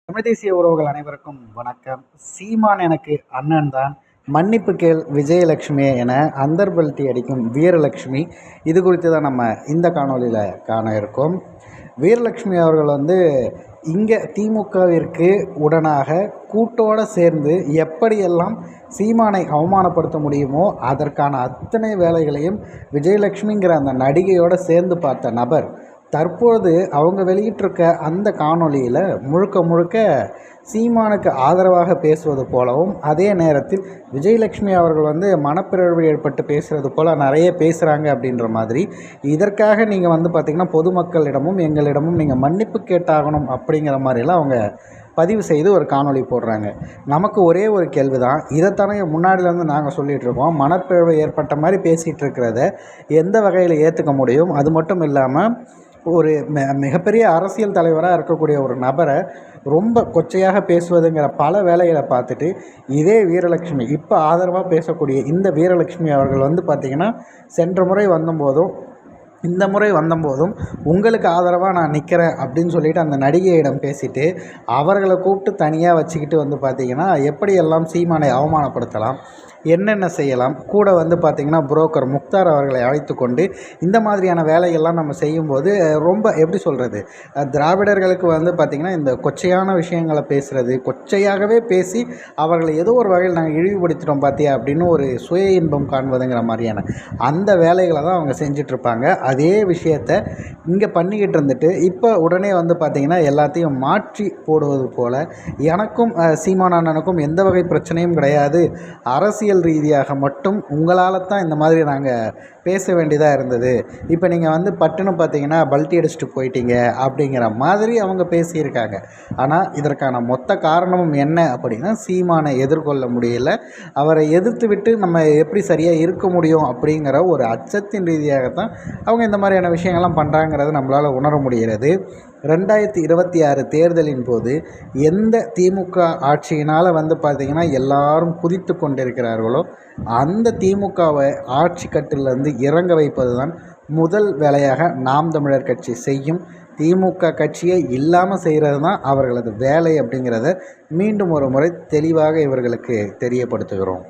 தமிழ் தேசிய உறவுகள் அனைவருக்கும் வணக்கம். சீமான் எனக்கு அண்ணன் தான், மன்னிப்பு கேள் விஜயலட்சுமியே என அந்தர்பல்ட்டி அடிக்கும் வீரலட்சுமி. இது குறித்து தான் நம்ம இந்த காணொலியில் காண இருக்கோம். வீரலட்சுமி அவர்கள் இங்கே திமுகவிற்கு உடனாக கூட்டோடு சேர்ந்து எப்படியெல்லாம் சீமானை அவமானப்படுத்த முடியுமோ அதற்கான அத்தனை வேலைகளையும் விஜயலட்சுமிங்கிற அந்த நடிகையோடு சேர்ந்து பார்த்த நபர் தற்போது அவங்க வெளியிட்டிருக்க அந்த காணொலியில் முழுக்க முழுக்க சீமானுக்கு ஆதரவாக பேசுவது போலவும், அதே நேரத்தில் விஜயலட்சுமி அவர்கள் மனப்பிறழ்வு ஏற்பட்டு பேசுகிறது போல் நிறைய பேசுகிறாங்க அப்படின்ற மாதிரி. இதற்காக நீங்கள் பார்த்திங்கன்னா பொதுமக்களிடமும் எங்களிடமும் நீங்கள் மன்னிப்பு கேட்டாகணும் அப்படிங்கிற மாதிரிலாம் அவங்க பதிவு செய்து ஒரு காணொலி போடுறாங்க. நமக்கு ஒரே ஒரு கேள்வி தான், இதைத்தானே முன்னாடிலேருந்து நாங்கள் சொல்லிகிட்ருக்கோம். மனப்பிறழ்வு ஏற்பட்ட மாதிரி பேசிகிட்டு இருக்கிறத எந்த வகையில் ஏற்றுக்க முடியும்? அது மட்டும் இல்லாமல் ஒரு மிகப்பெரிய அரசியல் தலைவராக இருக்கக்கூடிய ஒரு நபரை ரொம்ப கொச்சையாக பேசுவதுங்கிற பல வேலைகளை பார்த்துட்டு, இதே வீரலட்சுமி இப்போ ஆதரவாக பேசக்கூடிய இந்த வீரலட்சுமி அவர்கள் பார்த்திங்கன்னா சென்ற முறை வந்தபோதும் இந்த முறை வந்தபோதும் உங்களுக்கு ஆதரவாக நான் நிற்கிறேன் அப்படின்னு சொல்லிட்டு அந்த நடிகையிடம் பேசிட்டு அவர்களை கூப்பிட்டு தனியாக வச்சுக்கிட்டு பார்த்திங்கன்னா எப்படியெல்லாம் சீமானை அவமானப்படுத்தலாம், என்னென்ன செய்யலாம், கூட பார்த்திங்கன்னா புரோக்கர் முக்தார் அவர்களை அழைத்து கொண்டு இந்த மாதிரியான வேலைகள்லாம் நம்ம செய்யும்போது ரொம்ப எப்படி சொல்கிறது, திராவிடர்களுக்கு பார்த்திங்கன்னா இந்த கொச்சையான விஷயங்களை பேசுகிறது, கொச்சையாகவே பேசி அவர்களை ஏதோ ஒரு வகையில் நாங்கள் இழிவுபடுத்திட்டோம் பார்த்தியா அப்படின்னு ஒரு சுய இன்பம் காண்பதுங்கிற மாதிரியான அந்த வேலைகளை தான் அவங்க செஞ்சிட்ருப்பாங்க. அதே விஷயத்தை இங்கே பண்ணிக்கிட்டு இருந்துட்டு இப்போ உடனே பார்த்திங்கன்னா எல்லாத்தையும் மாற்றி போடுவது போல், எனக்கும் சீமான் அண்ணனுக்கும் எந்த வகை பிரச்சனையும் கிடையாது, அரசியல் ரீதியாக மட்டும் உங்களால் தான் இந்த மாதிரி நாங்கள் பேச வேண்டியதாக இருந்தது, இப்போ நீங்கள் பட்டுன்னு பார்த்தீங்கன்னா பல்ட்டி அடிச்சுட்டு போயிட்டீங்க அப்படிங்கிற மாதிரி அவங்க பேசியிருக்காங்க. ஆனால் இதற்கான மொத்த காரணமும் என்ன அப்படின்னா, சீமானை எதிர்கொள்ள முடியல, அவரை எதிர்த்து விட்டு நம்ம எப்படி சரியாக இருக்க முடியும் அப்படிங்கிற ஒரு அச்சத்தின் ரீதியாகத்தான் அவங்க இந்த மாதிரியான விஷயங்கள்லாம் பண்ணுறாங்கிறது நம்மளால் உணர முடிகிறது. 2026 தேர்தலின் போது எந்த திமுக ஆட்சியினால் பார்த்திங்கன்னா எல்லாரும் குதித்து கொண்டிருக்கிறார்களோ அந்த திமுகவை ஆட்சி கட்டிலிருந்து இறங்க வைப்பது தான் முதல் வேலையாக நாம் தமிழர் கட்சி செய்யும். திமுக கட்சியை இல்லாமல் செய்கிறது தான் அவர்களது வேலை அப்படிங்கிறத மீண்டும் ஒரு முறை தெளிவாக இவர்களுக்கு தெரியப்படுத்துகிறோம்.